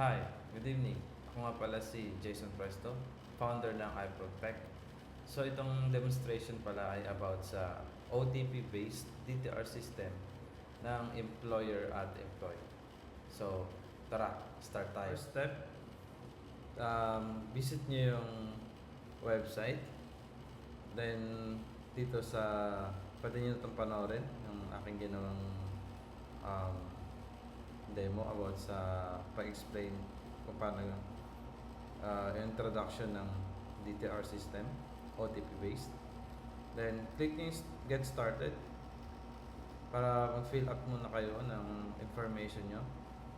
Hi, good evening. Ako nga pala si Jason Presto, founder ng iProtect. So itong demonstration pala ay about sa OTP-based DTR system ng employer at employee. So tara, start tayo. First step, visit nyo yung website. Then dito sa, pwede nyo itong panoorin yung aking ginawang demo about sa pa-explain kung paano yung introduction ng DTR system, OTP based. Then click nyo yung get started para mag-fill up muna kayo ng information nyo.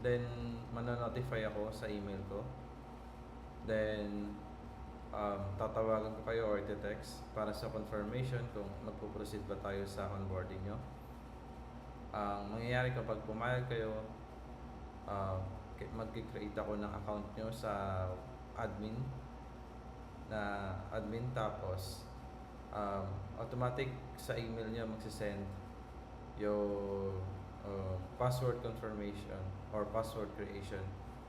Then manonotify ako sa email ko. Then tatawagan ko kayo or text para sa confirmation kung magpo-proceed ba tayo sa onboarding nyo. Ang mangyayari kapag pumayag kayo, mag-create ako ng account nyo sa admin tapos automatic sa email nyo magsisend yung password confirmation or password creation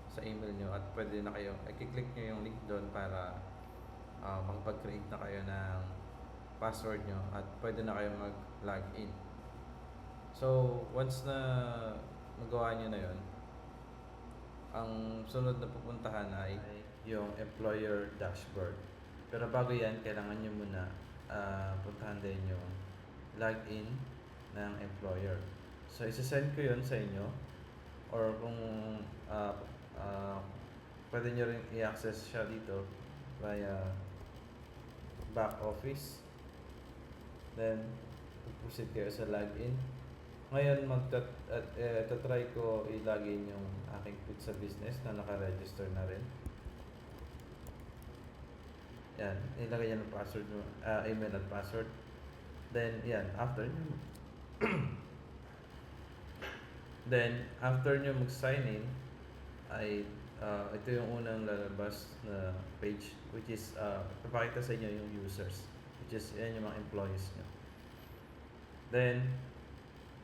sa email nyo at pwede na kayo, i-click nyo yung link doon para makapag-create na kayo ng password nyo at pwede na kayo mag-login. So once na magawa nyo na yun, ang sunod na pupuntahan ay yung employer dashboard. Pero bago yan, kailangan nyo muna puntahan din yung login ng employer. So isa-send ko yun sa inyo or kung pwede nyo rin i-access siya dito via back office. Then proceed kayo sa login. Ngayon, try ko ilagin yung aking pizza business na naka-register na rin. Yan, ilagay yan ng password, email at password. Then, yan, after nyo mag-sign in, ay ito yung unang lalabas na page, which is, papakita sa inyo yung users, which is, yan yung mga employees nyo. Then,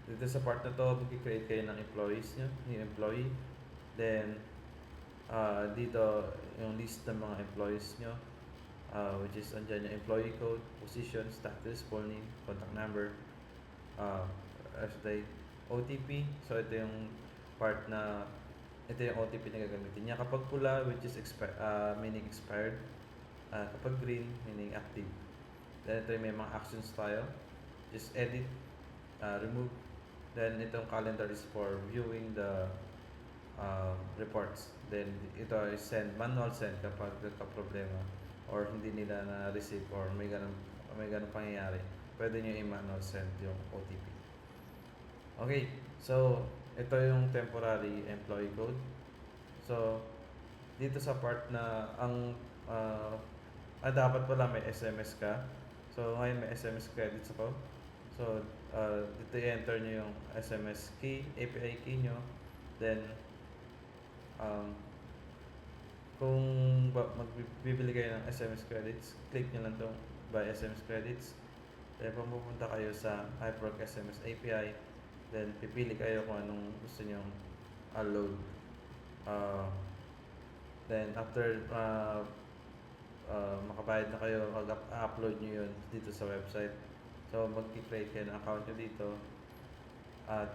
dito sa part na to, mag-create kayo ng employees nyo, new employee. Then, dito yung list ng mga employees nyo, which is andyan yung employee code, position, status, full name, contact number, date, OTP. So, ito yung part na, ito yung OTP na gagamitin niya. Kapag pula, which is meaning expired. Kapag green, meaning active. Then, ito yung may mga action style. Just edit, remove. Then itong calendar is for viewing the reports. Then ito is send, manual send kapag nagka-problema or hindi nila na-receive or may ganun pangyayari. Pwede nyo i-manual send yung OTP. Okay, so ito yung temporary employee code. So dito sa part na ang dapat pala may SMS ka. So ngayon may SMS credits ako. So, dito i-enter nyo yung SMS key, API key nyo. Then, kung magbibili kayo ng SMS credits, click nyo lang itong buy SMS credits. Then, pupunta kayo sa iProtect SMS API. Then, pipili kayo kung anong gusto nyo load. Then, after makabayad na kayo, mag-upload nyo yun dito sa website. So, mag-create kayo ng account nyo dito. At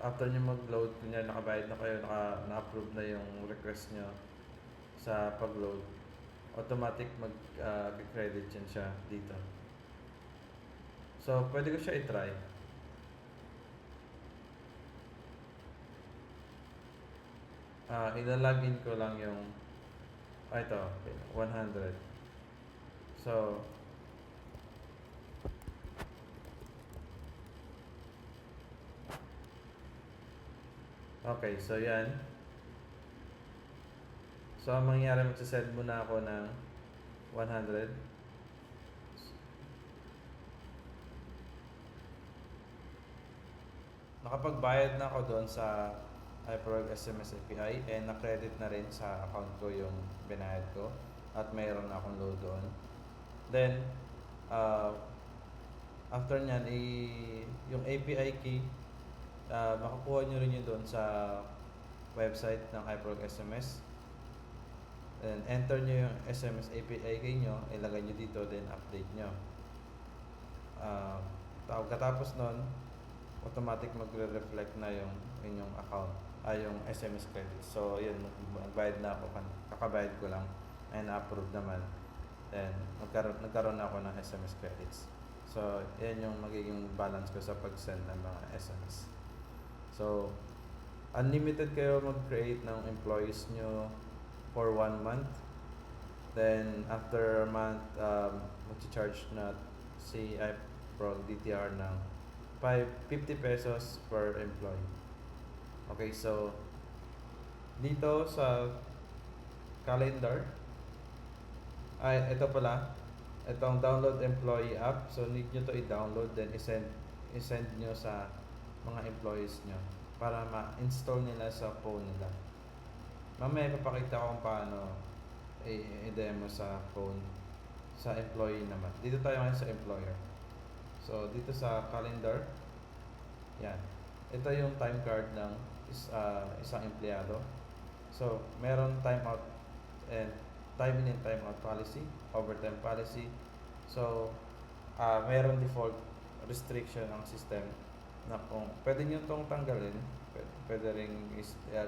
after nyo mag-load, kunyari nakabayad na kayo, na-approve na yung request nyo sa pag-load, automatic mag-credit yan siya dito. So, pwede ko siya i-try. Ina-login ko lang yung ito, okay, 100. So, okay, so yan. So, ang mangyayari, magsasend muna ako ng 100. Nakapagbayad na ako doon sa iProtect SMS API and na-credit na rin sa account ko yung binayad ko at mayroon na akong load doon. Then, after nyan, yung API key, makukuha nyo rin yun doon sa website ng iProg SMS. Then enter nyo yung SMS API key nyo, ilagay nyo dito, then update nyo. Katapos nun, automatic magre-reflect na yung inyong account, yung SMS credits. So yun, magbayad na ako, kakabayad ko lang, and na-approve naman. Then nagkaroon na ako ng SMS credits. So yan yung magiging balance ko sa pag-send ng mga SMS. So unlimited kayo mag-create ng employees nyo for 1 month. Then after a month, mag-charge na si iProg DTR ng 50 pesos per employee. Okay, so dito sa calendar, ito pala, itong download employee app. So need nyo to i-download, then i-send nyo sa mga employees nyo para ma-install nila sa phone nila. Mamaya papakita ko kung paano i-demo sa phone sa employee naman. Dito tayo ngayon sa employer. So dito sa calendar, yan. Ito yung time card ng isang empleyado. So meron time out and time in and time out policy, overtime policy. So meron default restriction ng system na kung pwede nyo itong tanggalin, pwede rin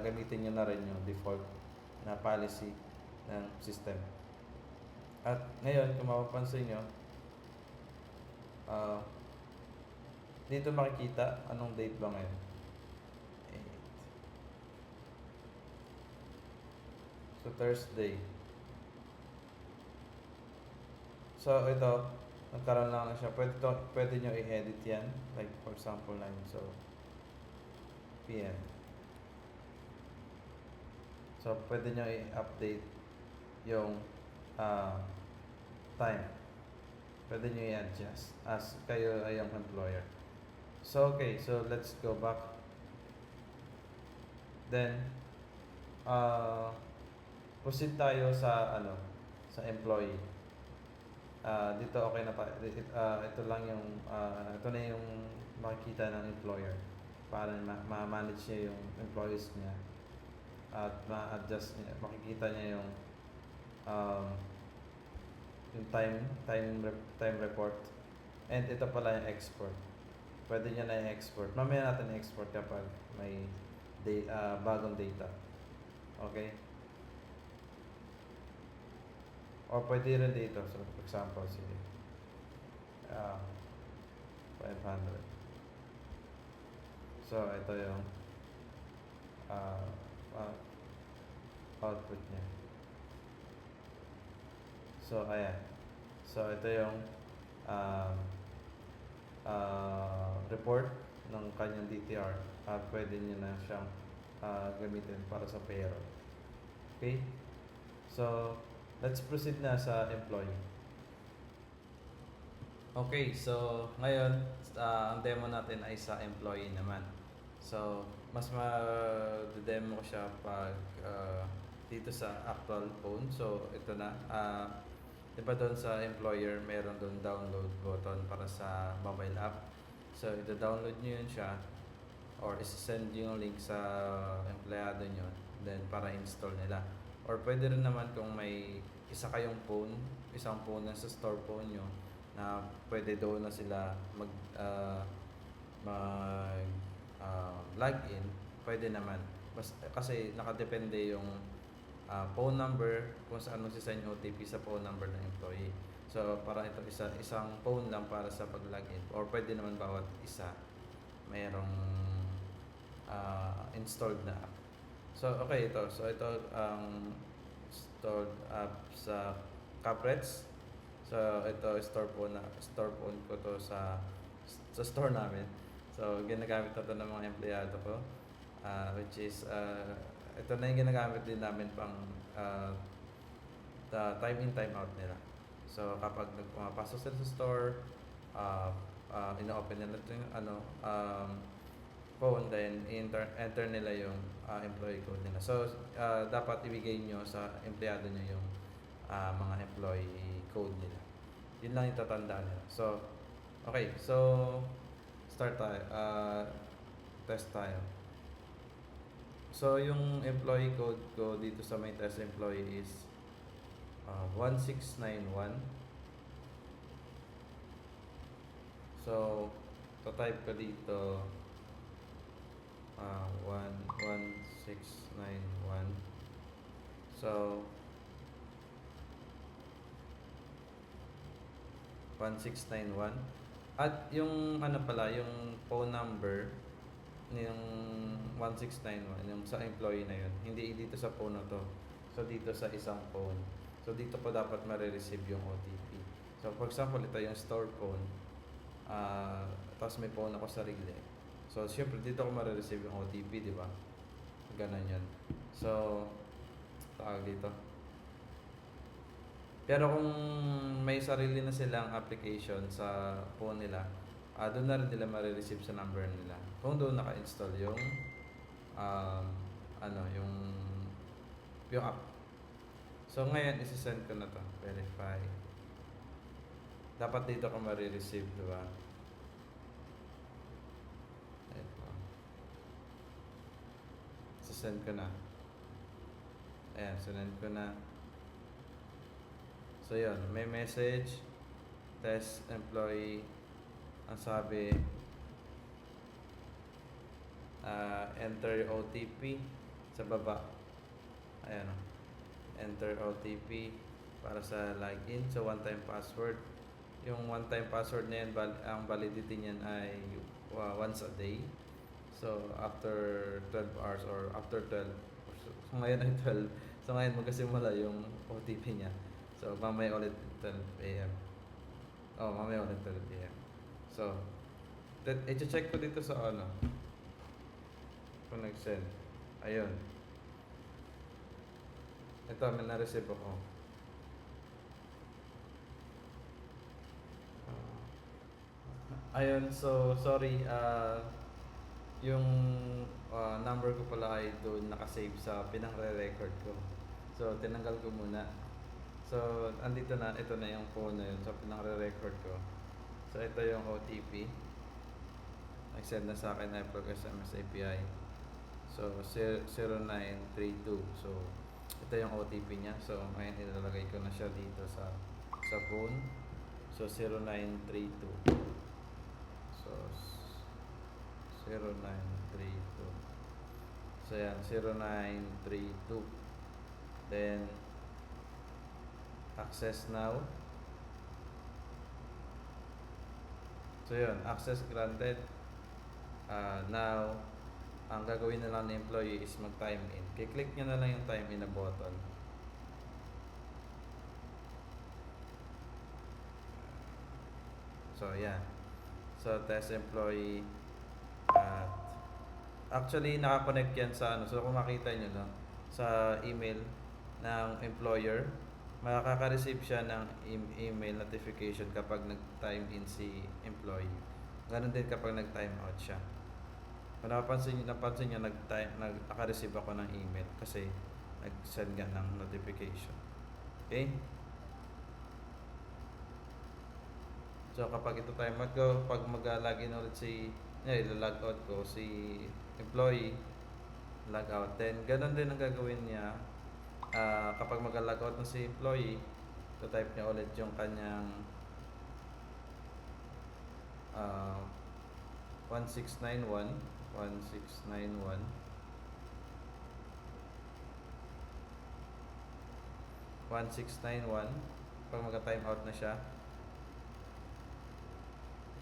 gamitin nyo na rin yung default na policy ng system. At ngayon, kung mapapansin nyo, dito makikita anong date ba ngayon. 8. So Thursday. So ito, nagkaroon lang na siya. Pwede nyo i-edit yan. Like for example 9. So PM. So pwede nyo i-update yung time. Pwede nyo i-adjust as kayo ay yung employer. So okay, so let's go back. Then proceed tayo sa sa employee. Dito okay na pa. Ito lang yung ito na yung makikita ng employer para ma-manage niya yung employees niya at ma-adjust niya, makikita niya yung time report, and ito pala yung export. Pwede niya na i-export. Mamaya natin i-export kapag may bagong data. Okay? Or pwede rin dito. So for example, sige, 500. So ito yung output niya. So ayan. So ito yung report ng kanyang DTR. Pwede niyo na siyang gamitin para sa payroll. Okay? So let's proceed na sa employee. Okay, so ngayon ang demo natin ay sa employee naman. So mas ma-demo ko siya pag dito sa actual phone. So ito na, diba doon sa employer meron doon download button para sa mobile app. So ito-download nyo yun siya, or isa-send yung link sa empleyado nyo, then para install nila. Or pwede rin naman kung may isa kayong phone, isang phone na sa store phone nyo, na pwede doon na sila login, pwede naman. Kasi nakadepende yung phone number kung saan send yung OTP sa phone number ng employee. So para ito isang phone lang para sa pag-login, or pwede naman bawat isa mayroong installed na app. So okay, ito. So ito ang installed app sa Caprets. So ito store phone ko to sa store namin. So ginagamit na to ng mga empleyado ko, which is ito na yung ginagamit din namin pang time in time out nila. So kapag pumapasok sila sa store, ino-open nila ito yung phone, then enter nila yung employee code nila. So dapat ibigay nyo sa empleyado nyo yung mga employee code nila. Yun lang yung tatandaan nila. So okay, so start tayo, test tayo. So, yung employee code ko dito sa my test employee is 1691. So, to-type ko dito 1691. So, 1691. At yung ano pala, yung phone number yung 1691, yung sa employee na yun, hindi dito sa phone na to. So, dito sa isang phone. So, dito po dapat marireceive yung OTP. So, for example, ito yung store phone. Tapos may phone ako sarili. So, syempre, dito ako marireceive yung OTP, di ba? Ganun yun. So, tawag dito. Pero kung may sarili na silang application sa phone nila, doon na rin nila marireceive sa number nila. Kung doon naka-install yung yung app. So ngayon isi-send ko na to, verify. Dapat dito ka marireceive, di ba? Ito. Isi-send ko na. Ayan, sinend ko na. So yun, may message, test employee, ang sabi, enter OTP sa baba. Ayan, enter OTP para sa login. So one-time password. Yung one-time password na yan, ang validity niyan ay once a day. So after 12 hours or after 12, so ngayon ay 12. So ngayon magkasimula yung OTP niya. So mamaya ulit 12 AM. Mamaya ulit 12 AM. So, i-check ko dito sa ano. Kung nag-send. Ayun. Ito, may na-receive ako. Ayun, so sorry. Yung number ko pala ay doon nakasave sa pinang-re-record ko. So, tinanggal ko muna. So, andito na, ito na yung phone na yun. So, pinang-re-record ko. So, ito yung OTP. Nag-send na sa akin na SMS API. So, 0932. So, ito yung OTP niya. So, ngayon ilalagay ko na siya dito sa phone. So, 0932. So, 0932. So, yan, 0932. Then, access now. So yun, access granted. Now, ang gagawin na lang ng employee is mag-time in. Kiklik nyo na lang yung time in na button. So yan. So test employee at actually nakakonect yan sa ano. So kung makita nyo no, sa email ng employer, makaka-receive siya ng email notification kapag nag-time in si employee. Ganun din kapag nag-time out siya. Kung napansin nyo, naka-receive ako ng email kasi nag-send nga ng notification. Okay? So kapag ito time out ko, pag mag-login ulit ilo-log out ko si employee, log out. Then ganun din ang gagawin niya. Kapag mag-log out na si employee, type niya ulit yung kanyang 1691 pag mag-time out na siya,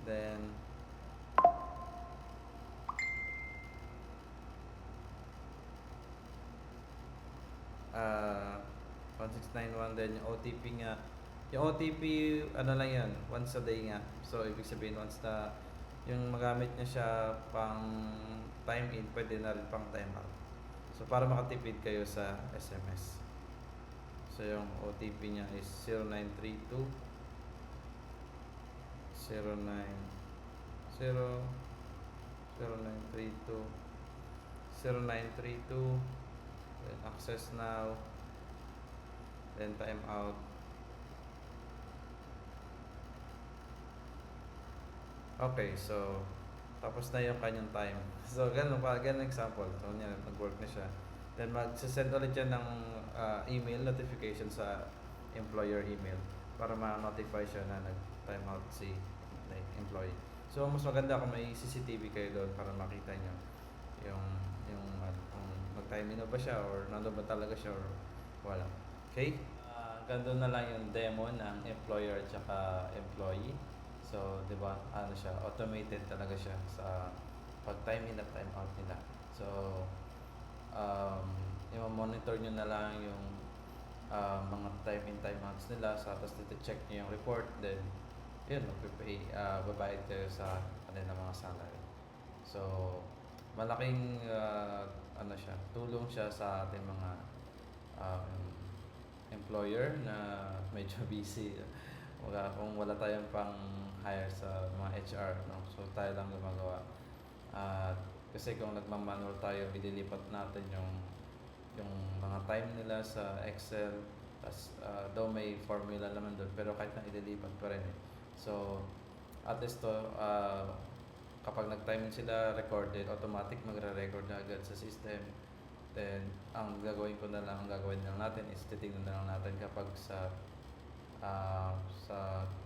then 1691, then yung OTP nga. Yung OTP, ano lang yan, once a day nga. So, ibig sabihin, once na yung magamit niya siya pang time in, pwede na rin pang time out. So, para makatipid kayo sa SMS. So, yung OTP niya is 0932 0932 then access now, then time out. Okay, so tapos na yung kanyang time. So, ganun pa, ganun example. So, nag-work na siya. Then, mag-send ulit yan ng email notification sa employer email para ma-notify siya na nag-time out si like, employee. So, mas maganda kung may CCTV kayo doon para makita nyo yung, kung mag-time in na ba siya or nandun ba talaga siya or wala. Okay? Ganun na lang yung demo ng employer at saka employee. So, di ba, ano siya, automated talaga siya sa pag-time in at time out nila. So, i-monitor nyo na lang yung mga time in, time outs nila. So, tapos check nyo yung report. Then, yun, magpipay, babayad kayo sa kanila mga salary. So, malaking ano siya, tulong siya sa ating mga employer na medyo busy. Kung wala tayong pang hire sa mga HR, no? So tayo lang gumagawa. Kasi kung nagmamanual tayo, ililipat natin yung mga time nila sa Excel. Tas daw may formula naman doon, pero kahit na ililipat pa rin eh. So at least to kapag nag-time sila recorded, automatic magre-record na agad sa system. Then ang gagawin lang natin is titingnan na lang natin kapag sa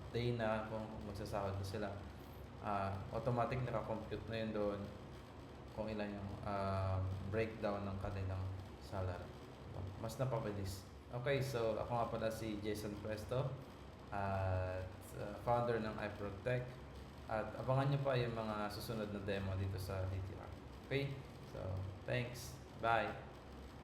day na kung magsasahod na sila, automatic nakakompute na yun doon kung ilan yung breakdown ng kanilang salary. Mas napabilis. Okay, so ako nga pala si Jason Presto at founder ng iProtech, at abangan nyo pa yung mga susunod na demo dito sa DTR. Okay, so thanks, bye.